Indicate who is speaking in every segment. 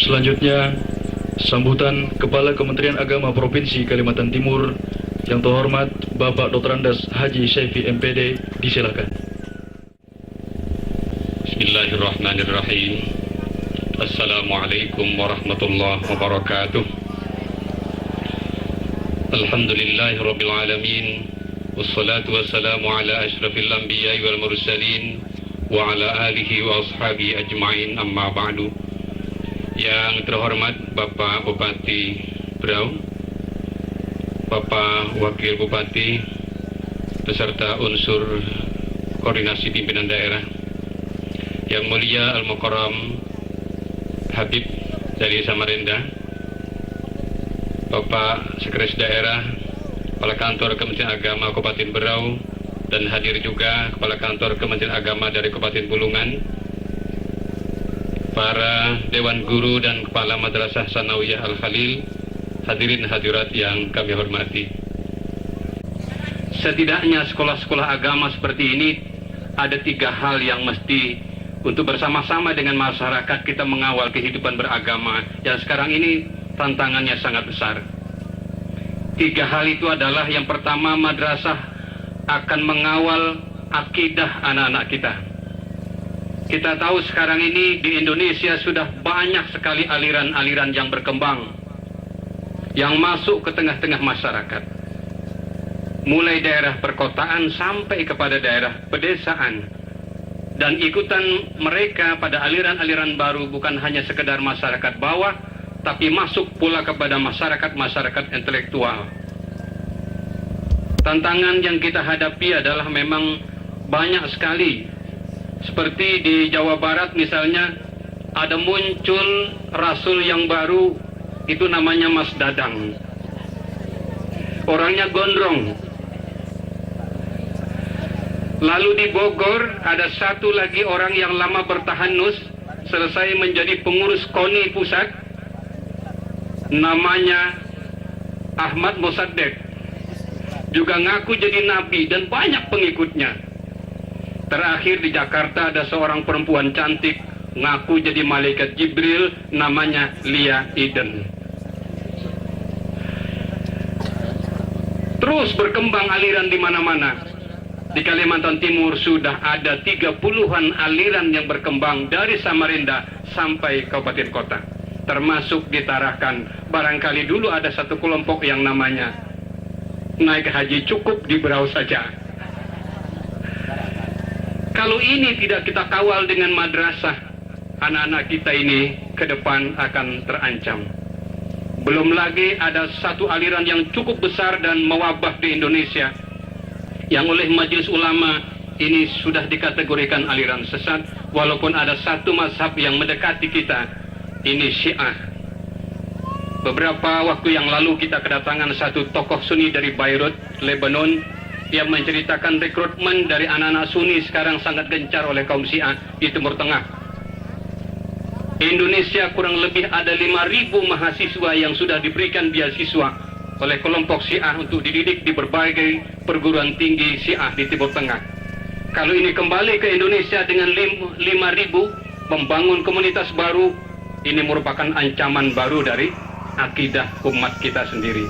Speaker 1: Selanjutnya, sambutan Kepala Kementerian Agama Provinsi Kalimantan Timur yang terhormat Bapak Dr. Andes Haji Saifi MPD, disilakan.
Speaker 2: Bismillahirrahmanirrahim. Assalamualaikum warahmatullahi wabarakatuh. Alhamdulillahirabbil alamin. Wassalatu wassalamu ala asyrafil anbiya'i wal mursalin wa ala alihi wa ashabihi ajma'in, amma ba'du. Yang terhormat Bapak Bupati Berau, Bapak Wakil Bupati, beserta unsur koordinasi pimpinan daerah, yang mulia Al-Mukarram Habib dari Samarinda, Bapak Sekretaris Daerah, Kepala Kantor Kementerian Agama Kabupaten Berau, dan hadir juga Kepala Kantor Kementerian Agama dari Kabupaten Bulungan, para Dewan Guru dan Kepala Madrasah Sanawiyah Al-Khalil, hadirin hadirat yang kami hormati. Setidaknya sekolah-sekolah agama seperti ini ada 3 hal yang mesti untuk bersama-sama dengan masyarakat kita mengawal kehidupan beragama yang sekarang ini tantangannya sangat besar. 3 hal itu adalah, yang pertama, madrasah akan mengawal akidah anak-anak kita. Kita tahu sekarang ini di Indonesia sudah banyak sekali aliran-aliran yang berkembang, yang masuk ke tengah-tengah masyarakat. Mulai daerah perkotaan sampai kepada daerah pedesaan. Dan ikutan mereka pada aliran-aliran baru bukan hanya sekedar masyarakat bawah, tapi masuk pula kepada masyarakat-masyarakat intelektual. Tantangan yang kita hadapi adalah memang banyak sekali. Seperti di Jawa Barat misalnya, ada muncul rasul yang baru, itu namanya Mas Dadang. Orangnya gondrong. Lalu di Bogor ada satu lagi orang yang lama bertahanus, selesai menjadi pengurus KONI pusat, namanya Ahmad Mosaddek. Juga ngaku jadi nabi dan banyak pengikutnya. Terakhir di Jakarta ada seorang perempuan cantik, ngaku jadi malaikat Jibril, namanya Lia Eden. Terus berkembang aliran di mana-mana. Di Kalimantan Timur sudah ada 30-an aliran yang berkembang dari Samarinda sampai kabupaten kota. Termasuk di Tarakan. Barangkali dulu ada satu kelompok yang namanya naik haji cukup di Berau saja. Kalau ini tidak kita kawal dengan madrasah, anak-anak kita ini ke depan akan terancam. Belum lagi ada satu aliran yang cukup besar dan mewabah di Indonesia, yang oleh Majelis Ulama ini sudah dikategorikan aliran sesat, walaupun ada satu mazhab yang mendekati kita, ini Syiah. Beberapa waktu yang lalu kita kedatangan satu tokoh Sunni dari Beirut, Lebanon, yang menceritakan rekrutmen dari anak-anak Sunni sekarang sangat gencar oleh kaum Syiah di Timur Tengah. Indonesia kurang lebih ada 5.000 mahasiswa yang sudah diberikan beasiswa oleh kelompok Syiah untuk dididik di berbagai perguruan tinggi Syiah di Timur Tengah. Kalau ini kembali ke Indonesia dengan 5.000 membangun komunitas baru, ini merupakan ancaman baru dari akidah umat kita sendiri.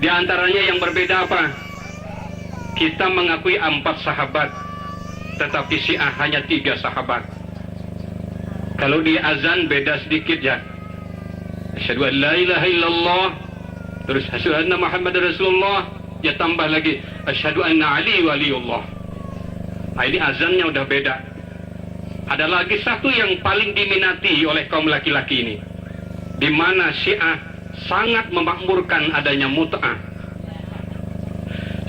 Speaker 2: Di antaranya yang berbeda apa? Kita mengakui 4 sahabat, tetapi Syiah hanya 3 sahabat. Kalau di azan beda sedikit ya. Asyhadu an la ilaha illallah, terus asyhadu anna Muhammadar Rasulullah, ya tambah lagi asyhadu anna Ali waliullah. Nah, ini azannya udah beda. Ada lagi satu yang paling diminati oleh kaum laki-laki ini, di mana Syiah sangat memakmurkan adanya mut'ah.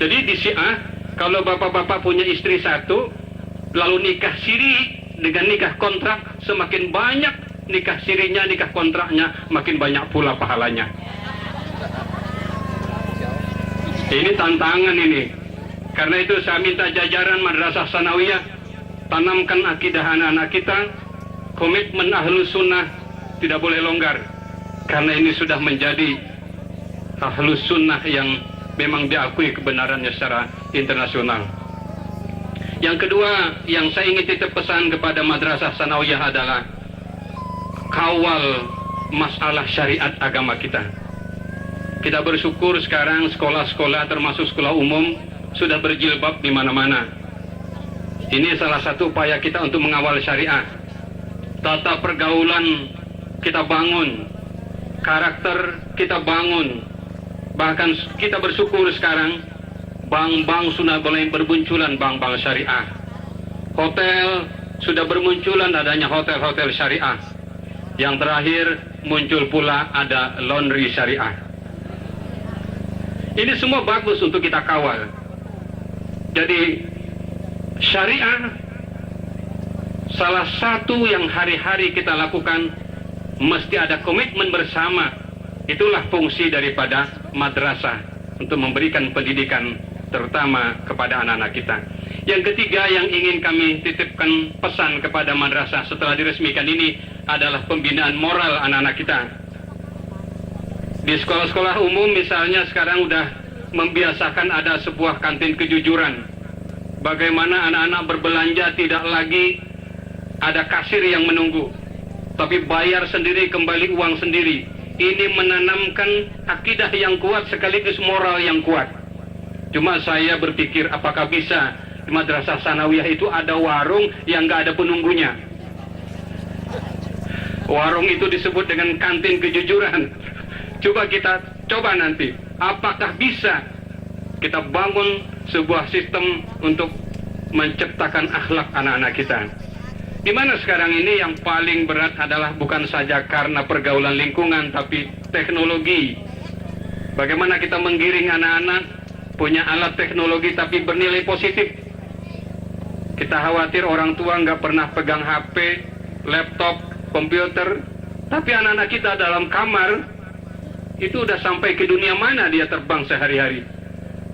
Speaker 2: Jadi di Syiah, kalau bapak-bapak punya istri satu, lalu nikah siri dengan nikah kontrak, semakin banyak nikah sirinya, nikah kontraknya, makin banyak pula pahalanya. Ini tantangan ini. Karena itu saya minta jajaran Madrasah Sanawiyah, tanamkan akidah anak-anak kita, komitmen Ahlus Sunnah tidak boleh longgar. Karena ini sudah menjadi Ahlus Sunnah yang memang diakui kebenarannya secara internasional. Yang kedua yang saya ingin titip pesan kepada Madrasah Sanawiyah adalah kawal masalah syariat agama kita. Kita bersyukur sekarang sekolah-sekolah termasuk sekolah umum sudah berjilbab di mana-mana. Ini salah satu upaya kita untuk mengawal syariah. Tata pergaulan kita bangun, karakter kita bangun. Bahkan kita bersyukur sekarang bank-bank sudah mulai bermunculan, bank-bank syariah. Hotel sudah bermunculan, adanya hotel-hotel syariah. Yang terakhir muncul pula ada laundry syariah. Ini semua bagus untuk kita kawal. Jadi syariah salah satu yang hari-hari kita lakukan mesti ada komitmen bersama. Itulah fungsi daripada madrasah untuk memberikan pendidikan terutama kepada anak-anak kita. Yang ketiga yang ingin kami titipkan pesan kepada madrasah setelah diresmikan ini adalah pembinaan moral anak-anak kita. Di sekolah-sekolah umum misalnya sekarang sudah membiasakan ada sebuah kantin kejujuran. Bagaimana anak-anak berbelanja tidak lagi ada kasir yang menunggu, tapi bayar sendiri, kembali uang sendiri. Ini menanamkan akidah yang kuat sekaligus moral yang kuat. Cuma saya berpikir apakah bisa di madrasah sanawiyah itu ada warung yang nggak ada penunggunya. Warung itu disebut dengan kantin kejujuran. Coba nanti, apakah bisa kita bangun sebuah sistem untuk menciptakan akhlak anak-anak kita. Di mana sekarang ini yang paling berat adalah bukan saja karena pergaulan lingkungan, tapi teknologi. Bagaimana kita menggiring anak-anak punya alat teknologi tapi bernilai positif. Kita khawatir orang tua nggak pernah pegang HP, laptop, komputer, tapi anak-anak kita dalam kamar itu udah sampai ke dunia mana dia terbang sehari-hari.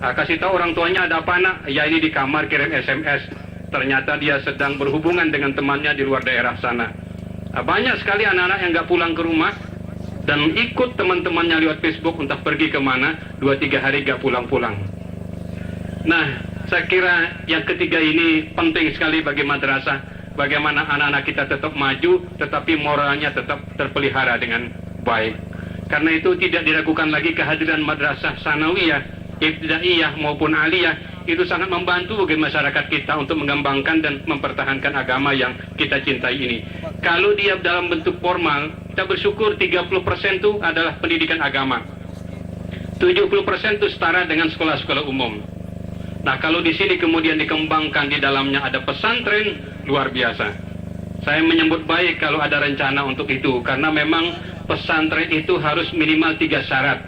Speaker 2: Kasih tahu orang tuanya ada apa nak? Ya ini di kamar kirim SMS. Ternyata dia sedang berhubungan dengan temannya di luar daerah sana. Banyak sekali anak-anak yang nggak pulang ke rumah dan ikut teman-temannya lewat Facebook entah pergi kemana, 2-3 hari nggak pulang-pulang. Nah, saya kira yang ketiga ini penting sekali bagi madrasah. Bagaimana anak-anak kita tetap maju, tetapi moralnya tetap terpelihara dengan baik. Karena itu tidak diragukan lagi kehadiran madrasah sanawiyah, ibtidaiyah maupun aliyah. Itu sangat membantu bagi masyarakat kita untuk mengembangkan dan mempertahankan agama yang kita cintai ini. Kalau dia dalam bentuk formal, kita bersyukur 30% itu adalah pendidikan agama. 70% itu setara dengan sekolah-sekolah umum. Nah, kalau di sini kemudian dikembangkan di dalamnya ada pesantren, luar biasa. Saya menyambut baik kalau ada rencana untuk itu, karena memang pesantren itu harus minimal 3 syarat.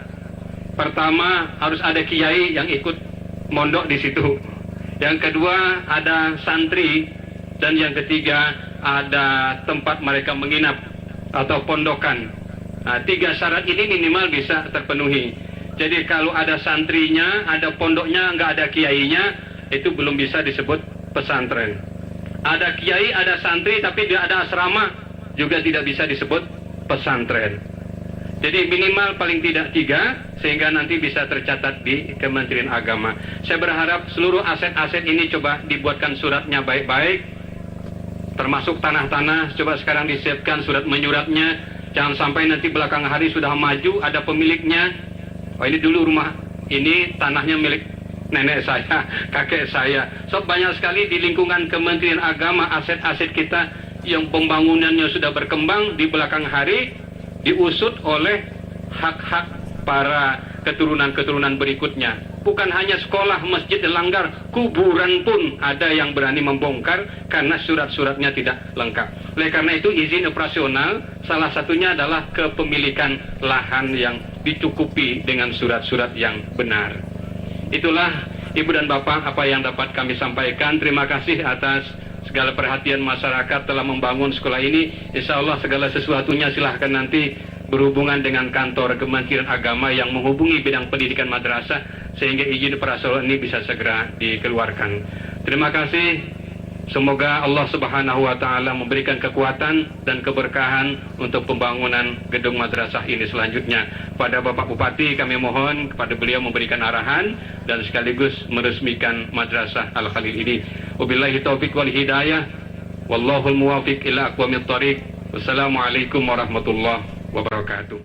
Speaker 2: Pertama, harus ada kiai yang ikut mondok di situ. Yang kedua, ada santri. Dan yang ketiga, ada tempat mereka menginap atau pondokan. Nah, 3 syarat ini minimal bisa terpenuhi. Jadi kalau ada santrinya, ada pondoknya, nggak ada kiainya, itu belum bisa disebut pesantren. Ada kiai, ada santri, tapi tidak ada asrama, juga tidak bisa disebut pesantren. Jadi minimal paling tidak 3, sehingga nanti bisa tercatat di Kementerian Agama. Saya berharap seluruh aset-aset ini coba dibuatkan suratnya baik-baik, termasuk tanah-tanah, coba sekarang disiapkan surat menyuratnya. Jangan sampai nanti belakang hari sudah maju, ada pemiliknya. Oh, ini dulu rumah ini tanahnya milik nenek saya, kakek saya. So banyak sekali di lingkungan Kementerian Agama aset-aset kita yang pembangunannya sudah berkembang, di belakang hari diusut oleh hak-hak para keturunan-keturunan berikutnya. Bukan hanya sekolah, masjid dilanggar, kuburan pun ada yang berani membongkar karena surat-suratnya tidak lengkap. Oleh karena itu izin operasional salah satunya adalah kepemilikan lahan yang dicukupi dengan surat-surat yang benar. Itulah Ibu dan Bapak apa yang dapat kami sampaikan. Terima kasih atas segala perhatian masyarakat telah membangun sekolah ini. Insya Allah segala sesuatunya silahkan nanti berhubungan dengan kantor Kementerian Agama yang menghubungi bidang pendidikan madrasah sehingga izin operasional ini bisa segera dikeluarkan. Terima kasih. Semoga Allah Subhanahu wa Ta'ala memberikan kekuatan dan keberkahan untuk pembangunan gedung madrasah ini selanjutnya. Pada Bapak Bupati kami mohon kepada beliau memberikan arahan dan sekaligus meresmikan madrasah Al-Khalil ini. Wabillahi taufiq wal hidayah. Wallahul muwafiq ila aqwamit thariq. Wassalamualaikum warahmatullahi wabarakatuh.